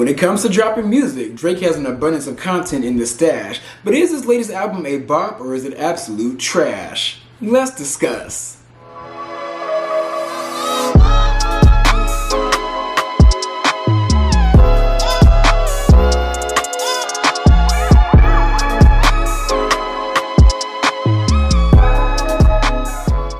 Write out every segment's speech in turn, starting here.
When it comes to dropping music, Drake has an abundance of content in the stash, but is his latest album a bop or is it absolute trash? Let's discuss.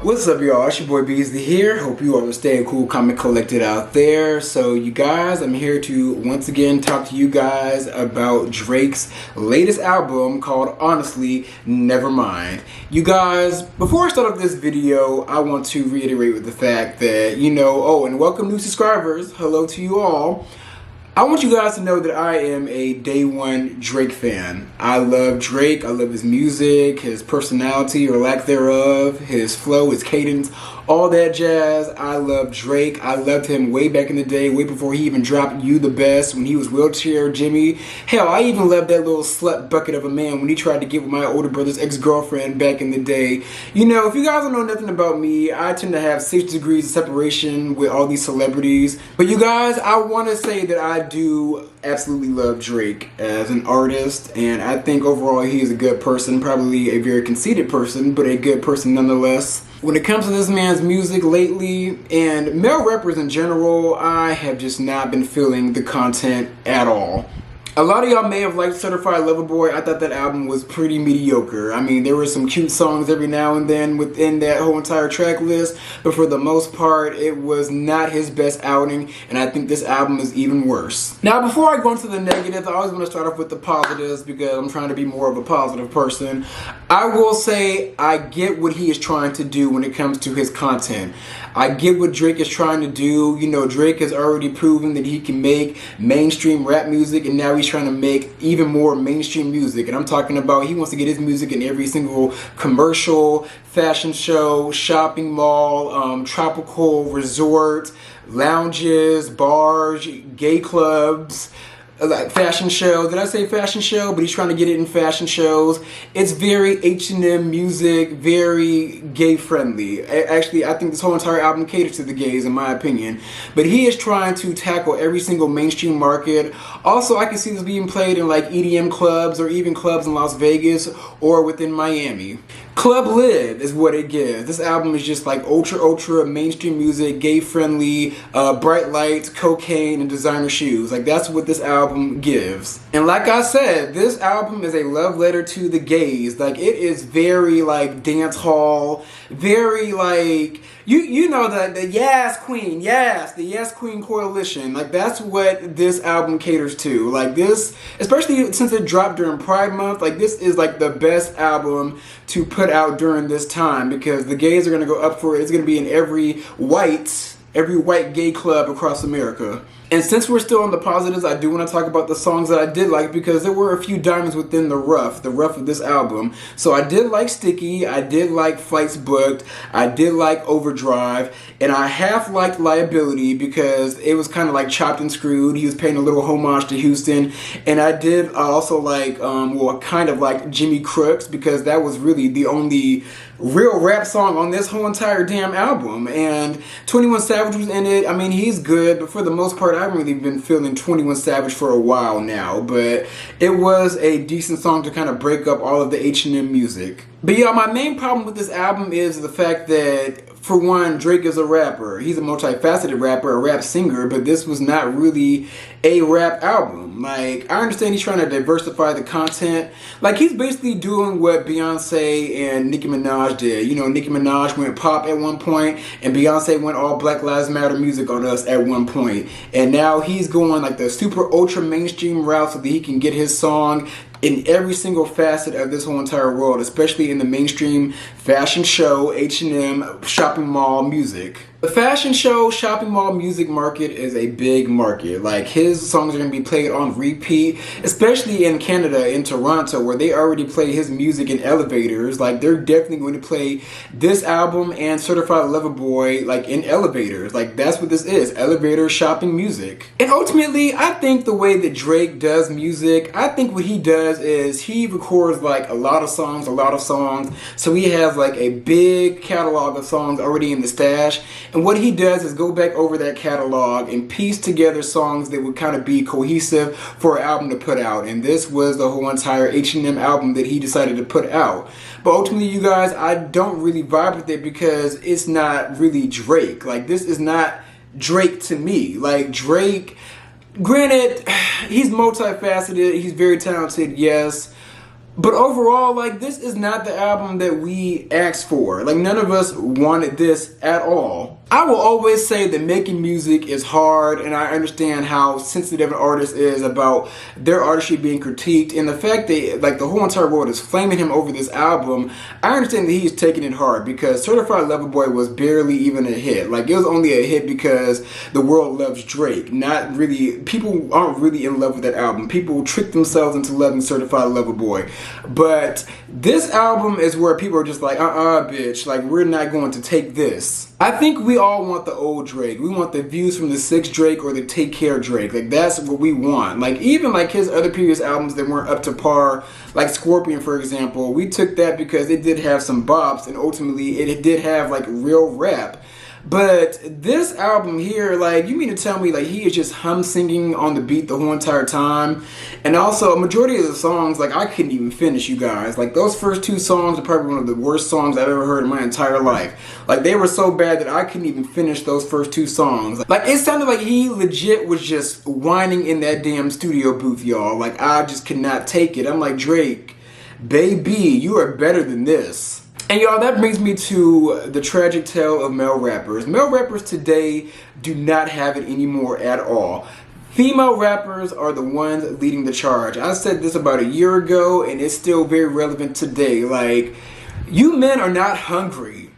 What's up, y'all? It's your boy Beasley here. Hope you all are staying cool, calm, and collected out there. So you guys, I'm here to once again talk to you guys about Drake's latest album called, honestly, Nevermind. You guys, before I start off this video, I want to reiterate with the fact that, and welcome new subscribers. Hello to you all. I want you guys to know that I am a day one Drake fan. I love Drake. I love his music, his personality or lack thereof, his flow, his cadence, all that jazz. I love Drake. I loved him way back in the day, way before he even dropped You the Best, when he was Wheelchair Jimmy. Hell, I even loved that little slut bucket of a man when he tried to get with my older brother's ex-girlfriend back in the day. If you guys don't know nothing about me, I tend to have 6 degrees of separation with all these celebrities. But you guys, I want to say that I do absolutely love Drake as an artist, and I think overall he is a good person, probably a very conceited person, but a good person nonetheless. When it comes to this man's music lately, and male rappers in general, I have just not been feeling the content at all. A lot of y'all may have liked Certified Lover Boy. I thought that album was pretty mediocre. I mean, there were some cute songs every now and then within that whole entire track list, but for the most part, it was not his best outing, and I think this album is even worse. Now, before I go into the negatives, I always want to start off with the positives because I'm trying to be more of a positive person. I will say I get what he is trying to do when it comes to his content. I get what Drake is trying to do. Drake has already proven that he can make mainstream rap music, and now he's trying to make even more mainstream music. And I'm talking about he wants to get his music in every single commercial, fashion show, shopping mall, tropical resort, lounges, bars, gay clubs, like fashion show. Did I say fashion show? But he's trying to get it in fashion shows. It's very H&M music, very gay friendly. Actually, I think this whole entire album caters to the gays in my opinion. But he is trying to tackle every single mainstream market. Also, I can see this being played in like EDM clubs or even clubs in Las Vegas or within Miami. Club Live is what it gives. This album is just like ultra mainstream music, gay friendly, bright lights, cocaine, and designer shoes. Like that's what this album gives. And like I said, this album is a love letter to the gays. Like it is very like dance hall, very like you know the Yes Queen, yes, the Yes Queen coalition. Like that's what this album caters to. Like this, especially since it dropped during Pride Month, like this is like the best album to put out during this time because the gays are gonna go up for it. It's gonna be in every white gay club across America. And since we're still on the positives, I do want to talk about the songs that I did like because there were a few diamonds within the rough of this album. So I did like Sticky, I did like Flights Booked, I did like Overdrive, and I half liked Liability because it was kind of like chopped and screwed. He was paying a little homage to Houston. And I did also like, kind of like Jimmy Crooks because that was really the only real rap song on this whole entire damn album. And 21 Savage was in it. I mean, he's good, but for the most part, I haven't really been feeling 21 Savage for a while now. But it was a decent song to kind of break up all of the H&M music. But yeah, my main problem with this album is the fact that, for one, Drake is a rapper. He's a multifaceted rapper, a rap singer, but this was not really a rap album. Like, I understand he's trying to diversify the content. Like, he's basically doing what Beyonce and Nicki Minaj did. Nicki Minaj went pop at one point, and Beyonce went all Black Lives Matter music on us at one point. And now he's going like the super ultra mainstream route so that he can get his song in every single facet of this whole entire world, especially in the mainstream fashion show, H&M, shopping mall music. The fashion show, shopping mall music market is a big market. Like, his songs are going to be played on repeat, especially in Canada, in Toronto, where they already play his music in elevators. Like, they're definitely going to play this album and Certified Lover Boy, like, in elevators. Like, that's what this is, elevator shopping music. And ultimately, I think the way that Drake does music, I think what he does is he records, like, a lot of songs, so he has, like, a big catalog of songs already in the stash. And what he does is go back over that catalog and piece together songs that would kind of be cohesive for an album to put out. And this was the whole entire H&M album that he decided to put out. But ultimately, you guys, I don't really vibe with it because it's not really Drake. Like, this is not Drake to me. Like, Drake, granted, he's multifaceted, he's very talented, yes. But overall, like, this is not the album that we asked for. Like, none of us wanted this at all. I will always say that making music is hard, and I understand how sensitive an artist is about their artistry being critiqued, and the fact that, like, the whole entire world is flaming him over this album. I understand that he's taking it hard because Certified Lover Boy was barely even a hit. Like, it was only a hit because the world loves Drake. Not really, people aren't really in love with that album. People trick themselves into loving Certified Lover Boy. But this album is where people are just like, bitch, like, we're not going to take this. I think we all want the old Drake. We want the Views from the Six Drake or the Take Care Drake. Like, that's what we want. Like, even like his other previous albums that weren't up to par, like Scorpion, for example, we took that because it did have some bops and ultimately it did have like real rap. But this album here, like, you mean to tell me, like, he is just hum singing on the beat the whole entire time? And also, a majority of the songs, like, I couldn't even finish, you guys. Like, those first two songs are probably one of the worst songs I've ever heard in my entire life. Like, they were so bad that I couldn't even finish those first two songs. Like, it sounded like he legit was just whining in that damn studio booth, y'all. Like, I just could not take it. I'm like, Drake, baby, you are better than this. And y'all, that brings me to the tragic tale of male rappers. Male rappers today do not have it anymore at all. Female rappers are the ones leading the charge. I said this about a year ago and it's still very relevant today. Like, you men are not hungry.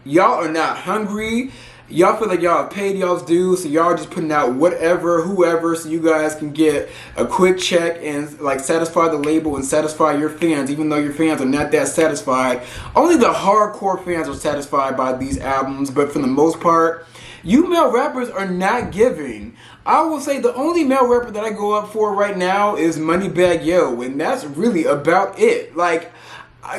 Y'all are not hungry. Y'all feel like y'all have paid y'all's dues, so y'all just putting out whatever, whoever, so you guys can get a quick check and like satisfy the label and satisfy your fans, even though your fans are not that satisfied. Only the hardcore fans are satisfied by these albums, but for the most part, you male rappers are not giving. I will say the only male rapper that I go up for right now is Moneybagg Yo, and that's really about it. Like,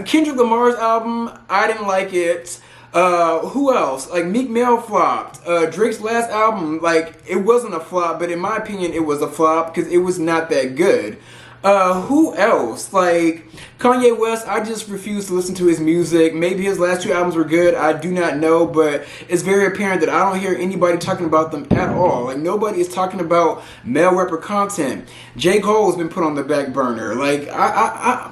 Kendrick Lamar's album, I didn't like it. Who else? Like, Meek Mill flopped. Drake's last album, like, it wasn't a flop, but in my opinion, it was a flop because it was not that good. Who else? Like, Kanye West, I just refuse to listen to his music. Maybe his last two albums were good, I do not know, but it's very apparent that I don't hear anybody talking about them at all. Like, nobody is talking about male rapper content. J. Cole has been put on the back burner. Like,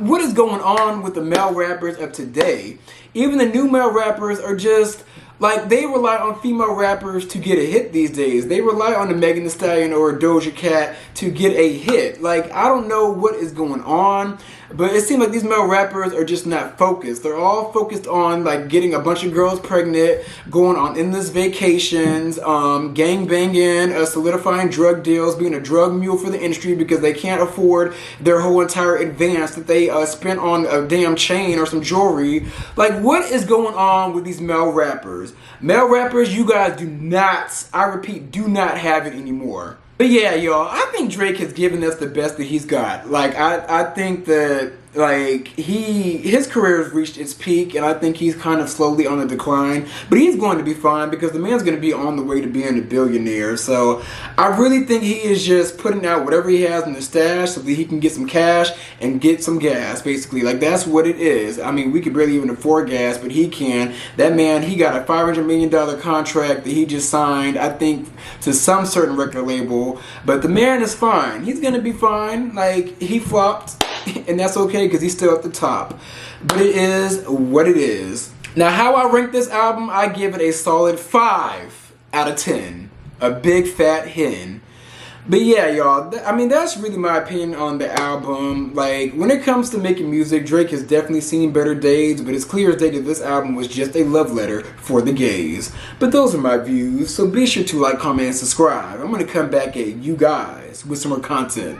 what is going on with the male rappers of today? Even the new male rappers are just, like, they rely on female rappers to get a hit these days. They rely on a Megan Thee Stallion or a Doja Cat to get a hit. Like, I don't know what is going on, but it seems like these male rappers are just not focused. They're all focused on, like, getting a bunch of girls pregnant, going on endless vacations, gang banging, solidifying drug deals, being a drug mule for the industry because they can't afford their whole entire advance that they spent on a damn chain or some jewelry. Like, what is going on with these male rappers? Male rappers, you guys do not, I repeat, do not have it anymore. But yeah, y'all, I think Drake has given us the best that he's got. Like, I think that, like, his career has reached its peak, and I think he's kind of slowly on the decline. But he's going to be fine because the man's going to be on the way to being a billionaire. So I really think he is just putting out whatever he has in the stash so that he can get some cash and get some gas, basically. Like, that's what it is. I mean, we could barely even afford gas, but he can. That man, he got a $500 million contract that he just signed, I think, to some certain record label. But the man is fine. He's going to be fine. Like, he flopped, and that's okay because he's still at the top. But it is what it is. Now, how I rank this album, I give it a solid 5 out of 10. A big fat hen. But yeah, y'all, I mean, that's really my opinion on the album. Like, when it comes to making music, Drake has definitely seen better days, but it's clear as day that this album was just a love letter for the gays. But those are my views, so be sure to like, comment, and subscribe. I'm going to come back at you guys with some more content.